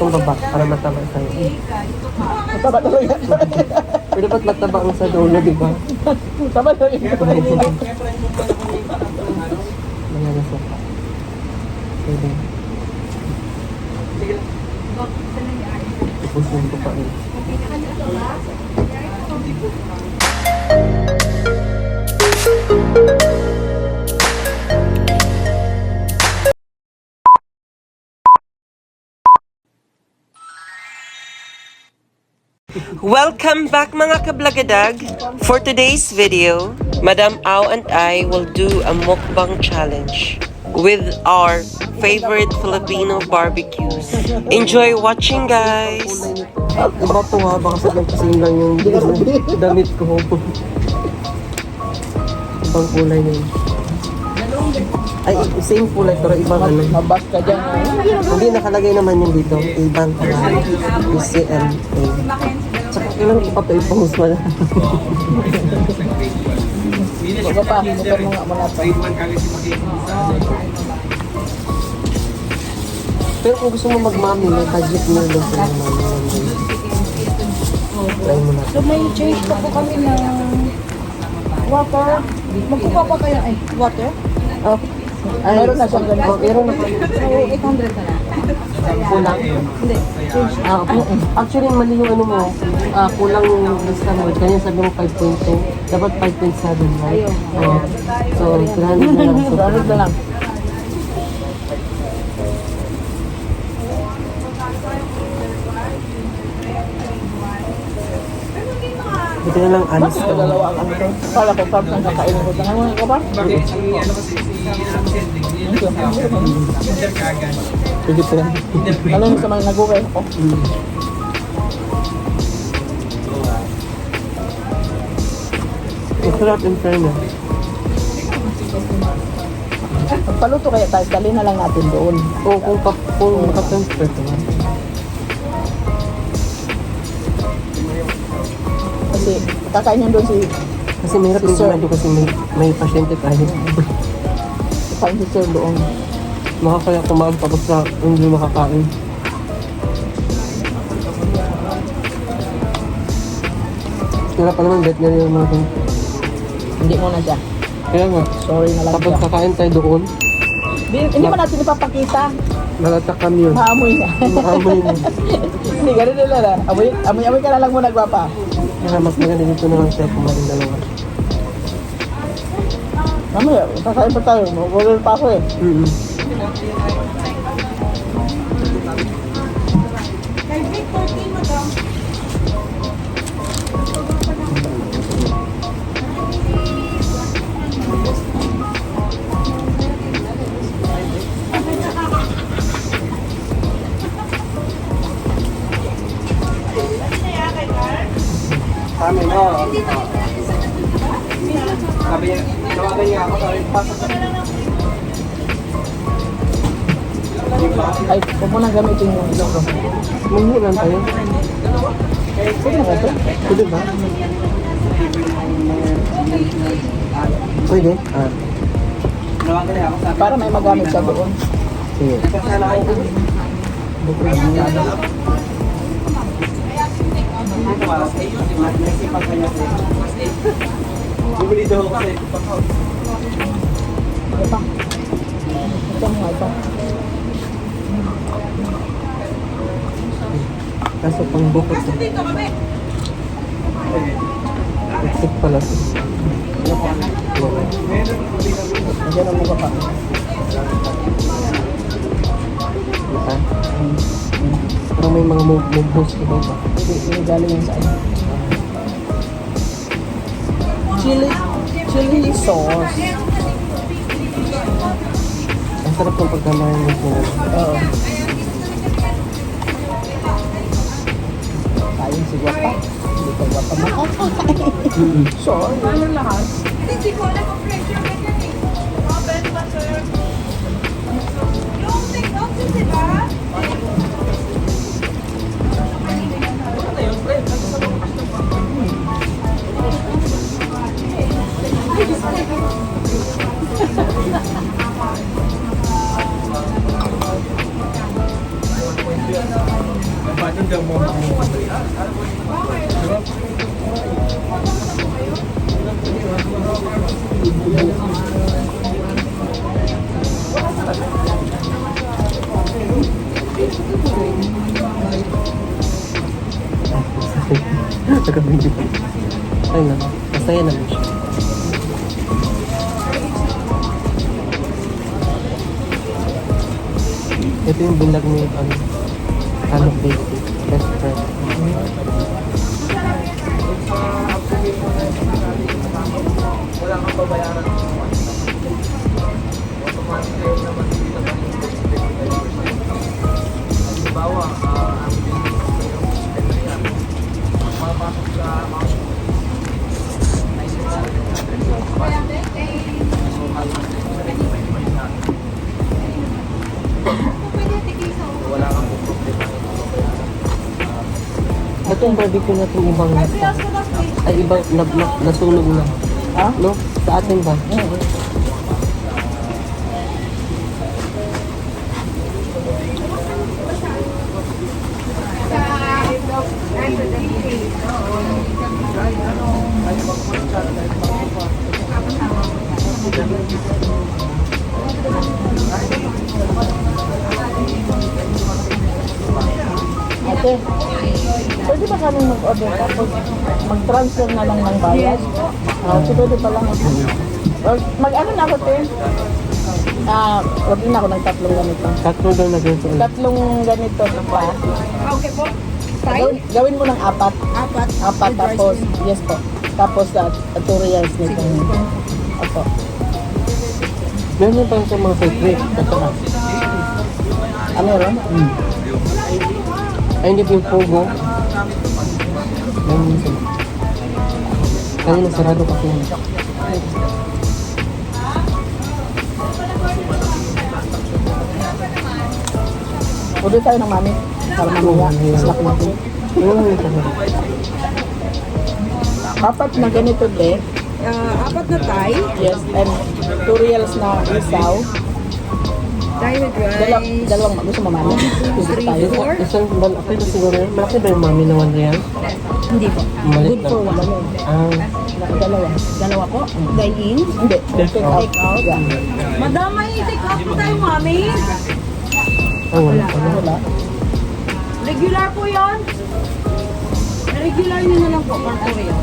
itong baba para mataba sa'yo. Mataba talaga. Pero dapat mataba ang sa dulo, di ba? Mataba talaga. Mga nasa pa. Pwede. Ipusin ko pa rin. Welcome back mga kablagadag! For today's video, Madam Au and I will do a mukbang challenge with our favorite Filipino barbecues. Enjoy watching, guys! Iba to ha, baka sa kasing lang yung damit ko. Ibang kulay yun. Ay, same kulay pero ibang ano. Mabas ka dyan. Hindi nakalagay naman yung dito. Ibang kulay. PCMA. Tsaka kailan ko pa ito ipost mo na. Baga pa, mutar mo nga mo na ito. Pero kung gusto mo magmami, may budget mo lang sa mami. Try mo na. So may change pa po kami ng water. Magkukuha pa kayo water? Oh. Ay, Meron na siyang ganito. Oh, meron na. So 800 na lang. Kulang. Hindi. Change. Actually, mali yung ano mo. Kulang yung discount. Kanya sabi mo 5.2. Dapat 5.7, right? Oh. So, 300 na lang. So, 100 na lang. Ito na lang anis Mas ko. dalawa ang ano to. Kala ko carb ng kakainin ko. Tangan mo ka ba? Pwede pa lang. Alam mo sa mga nag-uwi ako. Masarap in fairness. Magpaluto kaya tayo. Dali na lang natin doon. O kung makatransfer ka na. Kasi kakain yan doon si Kasi mahirap yung Sir. ginagawa kasi may pasyente tayo. kakain si Sir doon. Makakaya kumain tapos na hindi makakain. Wala pa naman bet niya yung mga thing. Hindi mo na siya. Kaya nga, Sorry na lang tapos siya. kakain tayo doon, Hindi man natin ipapakita. nalatakam yun. Maamoy na. Makaamoy mo. Hindi, ganun nila na. Amoy ka na lang muna, gwapa. Kaya mas maganda dito na lang siya kumain dalawa. Mamaya, kakain pa tayo. Mag-order pa ako eh. Kami no. Sabi niya, tawagan niya ako, sabi pasok na. Ay, huwag mo nang gamitin yung ilong ko. Munghulan tayo. Pwede na ba ito? Pwede ba? Pwede? Para may magamit siya doon. Sige. Bumili daw kasi. Ito. Ito mo nga ito. Kaso pang bukot. Exit pala. Nandiyan ang mukha pa. Diba? Parang may mga move-host ko ba? Hindi galing yan sa ano. Chili sauce. Ang sarap ng pagkamayan nito. Oo. Ayun si Guapa. Hindi ka Guapa makakain. Sorry. Ano lahat? Hindi ko alam ang pressure ka dyan eh. Open pa, sir. Yung take out yun, diba? Nagka-video pa. Ay na, masaya naman siya. Ito yung binlag ni Hanok Baby, best friend. Itong barbecue na itong ibang ay ibang nasunog na. Ha? No? Sa atin ba? Ate, pwede ba kami mag-order tapos mag-transfer na lang ng bayad? So pwede pa lang ako. Mag-ano na ako, te? Order na ako ng tatlong ganito. Tatlo daw na ganito. Tatlong ganito na pa. Okay po. Gawin mo ng apat. Apat. Apat With rice tapos, cream. yes po. Tapos tutorials nito. Apo. Meron pa sa mga secret. Kasama. Meron? Ay, hindi yung pogo. Meron sila. Kaya nasarado kasi yun. Order tayo ng mami. Para mamaya, snack natin. Meron yung kasama. Apat na ganito, te. Apat na Thai. Yes, and tutorials na isaw. Thai with rice. Dalawang gusto mo mami? Gusto tayo. Four? Isang malaki na siguro yun. Malaki ba yung mami na 1 real? Hindi po. Maliit Good for lang. one. Ah, Dalawa. Dalawa po. Dine-in. Hindi. Take out. Take out. Yeah. Madam, may take out po tayo, mami. ah wala pala. Wala. Regular po yon. Regular nyo na lang po, Martorio.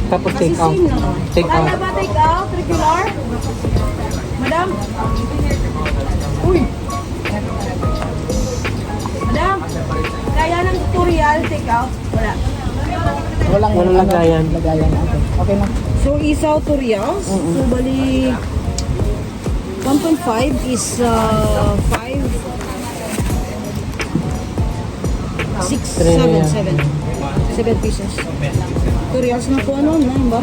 Tapos Kasi take out. same naman. Take Kaya out. ba take out? Regular? Madam? Uy! Madam? Kaya ng tutorial, take out? Wala. Walang lagayan. Lagayan. Okay. Okay na. So, isaw tutorials. So, bali 1.5 is 5 6, 7 pieces. Tutorials na po ano, na ba?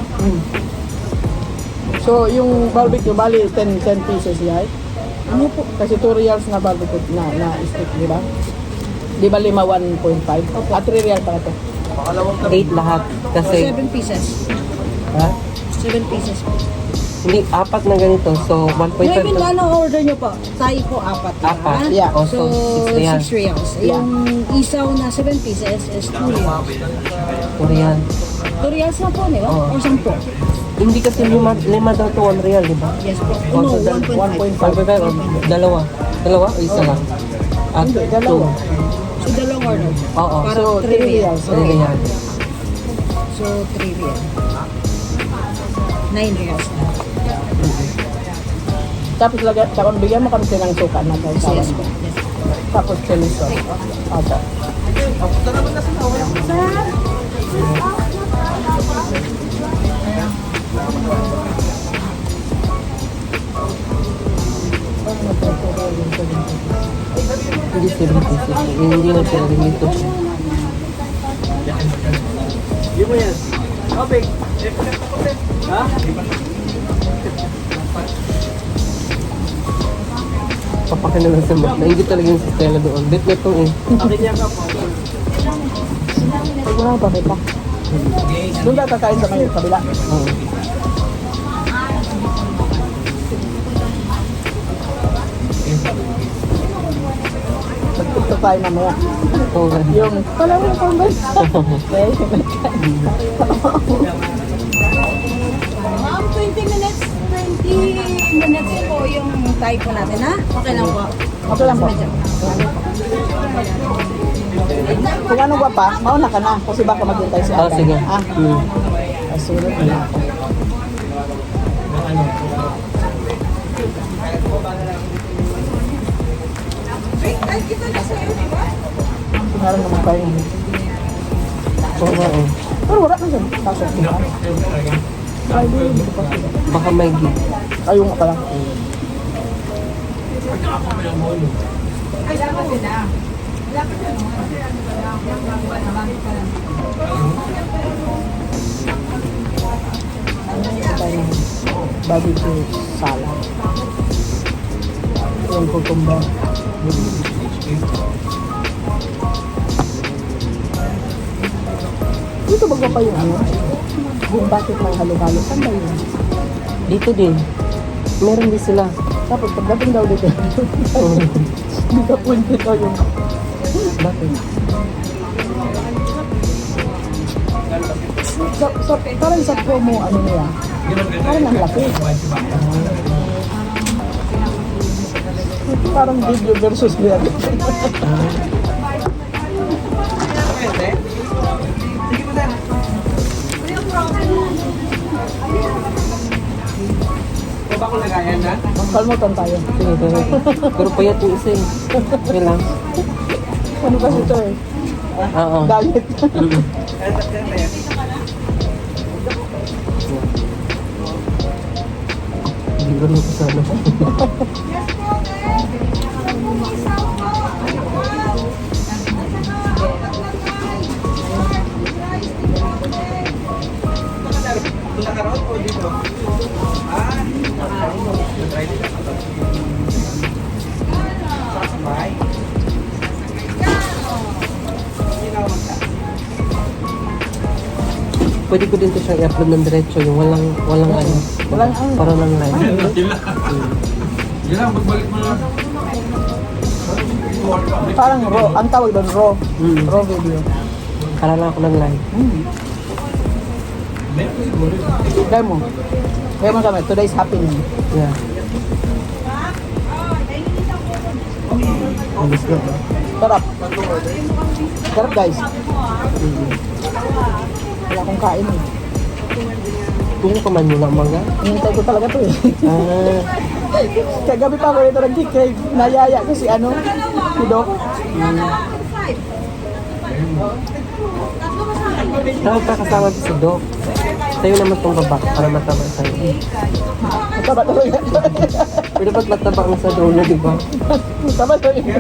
So, yung barbecue, bali 10 pieces yan. Ano po? Kasi tutorials na barbecue na stick, di ba? Di ba 5, 1.5? At 3 real pa ito. 8 lahat. Kasi, 7 pieces. ha? 7 pieces po. Hindi, 4 na ganito. So, 1.5. Maybe ano order nyo po? Thai po 4. Apat. Yeah. Oh, So, so, 6 real. 6 reals. Yeah. Yung isaw na 7 pieces is 2 reals. 2 real. 2 reals na po, di ba? Oo. Or 10? Hindi kasi lima daw to 1 real, di ba? Yes po. Oh, No, so then 1.5. 1.5 o dalawa. Dalawa o isa lang? At Hindi, dalawa. So, dalawang order. Oo. Para So, 3 3 reals. reals. 3 real. So, 3 reals. 9 reals na. Tapos bigyan mo kami silang suka na guys. Yes po. Yes. Tapos chili sauce. Opo. Hindi 7 pieces. Hindi na siya ganito. Papakin na lang sa mat. Naingit talaga yung si Stella doon. Bet na ito eh. Wala pa kita. Doon tayo kakain sa kayo, kabila. Oo. Nagpunta tayo mamaya. Oo. Yung, pala mo kung ba? Okay. Ma'am, 20 minutes. 20 minutes po yung type po natin, ha? Okay lang po. Okay lang po. Kung ano ba pa, mauna ka na. Kasi baka maghintay si Oh, Ate. sige. Ah, surot na ako. Tingnan naman tayo. Oo nga eh. Pero wala na siya. Pasok. Ay, di ko pa sila. Baka may gig. Ayun nga pala. Barbecue salad. Yung cucumber. Dito ba pa yung ano? Yung bakit may halo-halo? Saan ba yun? Dito din. Meron din sila. Tapos pagdating daw dito. Hindi ka pwede ito yung... Bakit? Parang sa promo, ano niya? Parang ang laki. Parang video versus reality. Kalmutan tayo. Sige, pero, pero payat yung isa eh. Okay lang. Ano kasi ito eh? Oo. Diet. Libre mo ko sana. Pwede ko din to siyang i-upload ng diretso, yung walang ano. Walang ano. Para lang live. Yun lang, magbalik mo lang. Parang raw. Ang tawag doon, raw. Raw video. Para lang ako ng live. Kaya mo. Kaya mo kami. Today's happening. Yeah. Ang gusto ko. Sarap. Sarap guys. Wala akong kain eh. Kung kumain mo lang mga. Hinintay ko talaga to eh. Ah, Kagabi pa ako rito nag-crave. Nayaya ko si ano, si Doc. tawag ka kasama sa Doc. Sa'yo naman itong baba para mataba sa'yo. Taba talaga. Pero ba't mataba ang sa dulo, di ba? Taba talaga.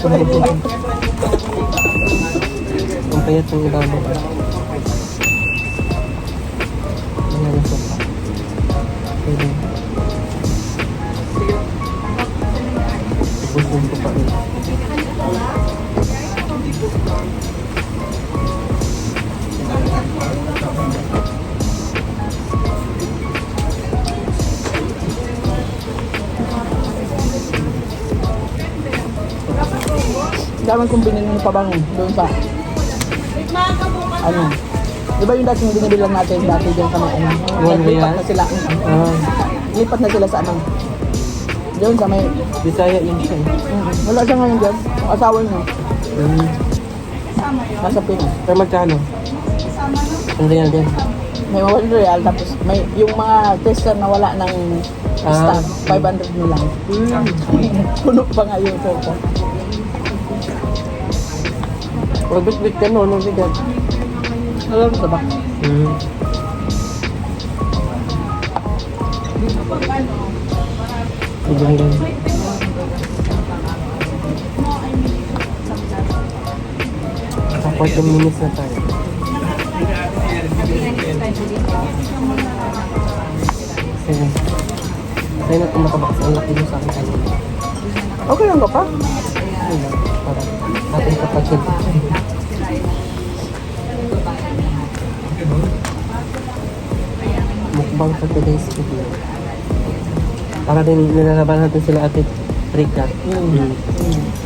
Ang payat yung ibabaw. Ayan na sopa. Pwede. Ipusin ko pa rin. Daman kong binili ng pabango doon sa ano. Di ba yung dating binibilang natin dati dyan kami ano? One Lipat real? na sila. Ah, Lipat na sila sa ano. Doon sa may... Bisaya yun siya eh. Wala siya ngayon dyan. Ang asawa niya. Mm. Nasa Pinas. Pero magkano? Ang real din. May 1 real tapos may yung mga tester na wala ng Ah. stock, 500 na lang. Puno pa nga yung photo. Magbit-bit ka no, no bigat. Alam mo ba? Mm. Ibang lang. Sa 40 minutes na tayo. Sige. Sa'yo na tumatabak sa laki mo sa akin kanina. Okay lang ka pa? Ano lang, para ating kapatid. Mukbang sa today's video. Para din nilalaban natin sila Ate Rika.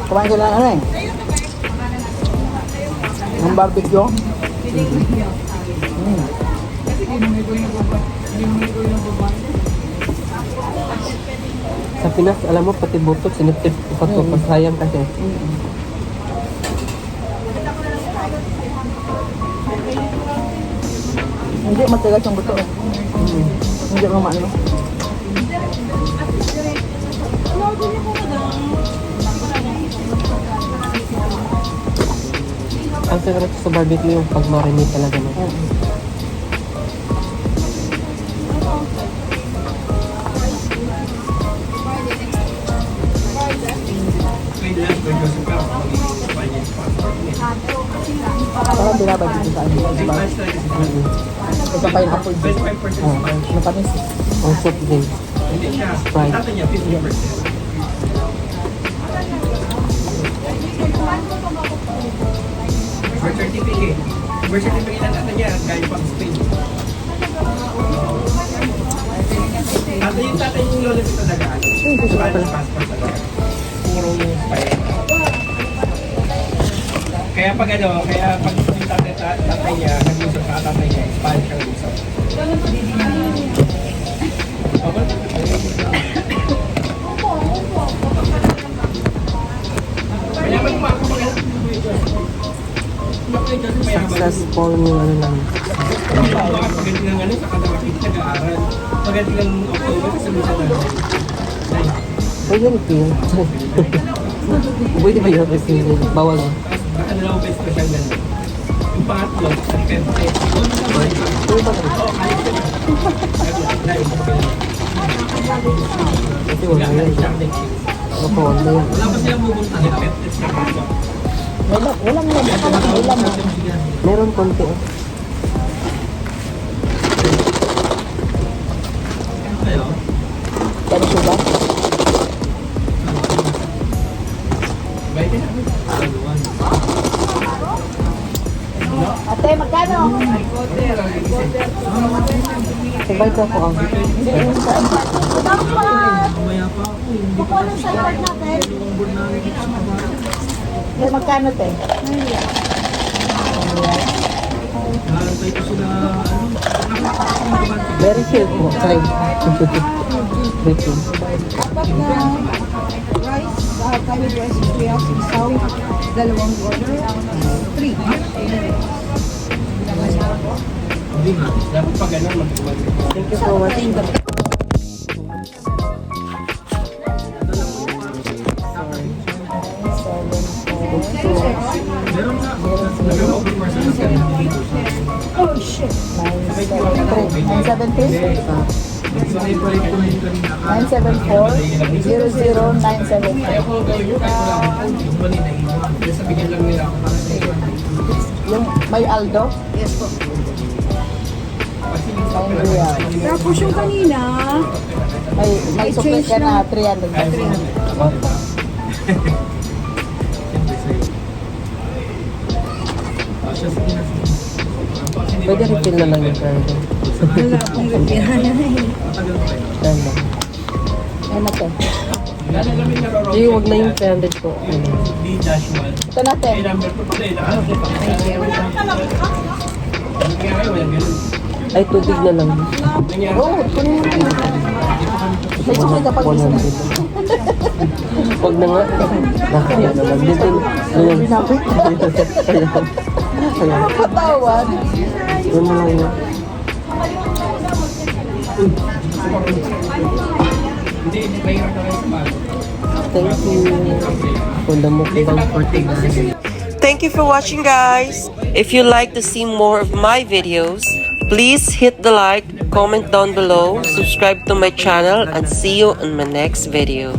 Kumain sila ng ano eh. Ng barbecue. Sa Pinas, alam mo, pati butot, sinitip ko pa sayang kasi. Hindi matigas yung buto. Hindi mo maano. Ang sarap sa barbecue yung pag-marinate talaga mo. Parang binabad dito sa amin. Ito pa yung apple juice. Matamis. Ang soft drink. Sprite. Birth certificate. Birth certificate na natin yan, galing pang Spain. Yung tatay yung lola sa talaga. Spanish passport talaga. Puro yung Spain. Kaya pag yung tatay niya, nag-usap sa tatay niya, Spanish ang usap. Kaya magpapagano. Successful yung ano lang. Pagdating ng ano, sa kadawakit nag-aaral. Pagdating ng October, kasalusan na. Pwede rin yun. Pwede ba yun? Kasi bawal mo. Baka dalawang beses ko siyang gano'n. Yung pangatlo, sa Pempe. Pwede ba rin? Kasi wala yun. Opo, wala yun. Wala pa silang pupunta sa Pempe. Walang ulam. Meron konti. Kayo? Pero suba. Baiti na. Ate, magkano? Sabay ko ako. Mamaya pa ako. Magkano, te? Nalantay ko sila, Very chill po. Try. Very chill. Rice, Thai rice, kuya, isaw, dalawang order, 3. Hindi nga. Dapat pa gano'n mag-umali. Thank you so much. Meron na. Nag-open for sa dito. Oh, shit. 973. So, i-break ko na yung kanina. 974-00974. Kaya ko yung mali na iwan. Kaya sabihin lang nila ako para sa iwan. Yung may Aldo? Yes po. Kasi Tapos yung kanina, May supply ka na 300. Pwede refill na lang yung card. wala akong repihan. Yan lang. Ano to? Hindi, huwag na yung 300 ko. D-1. Ito natin. May number ko pala eh. Ano ko pa? Nangyari, walang ganun. Ay, tubig na lang. Nangyari. Oo, kunin mo na. May supply ka pag isa na. Huwag na nga. Nakaya naman. Dito. Ayan. Ayan. Ayan. Katawan. Yun na lang yun. Hindi, mahirap na kayo sa bago. Thank you. Kung damo ko bang for today. Thank you for watching, guys. If you like to see more of my videos, please hit the like, comment down below, subscribe to my channel, and see you in my next video.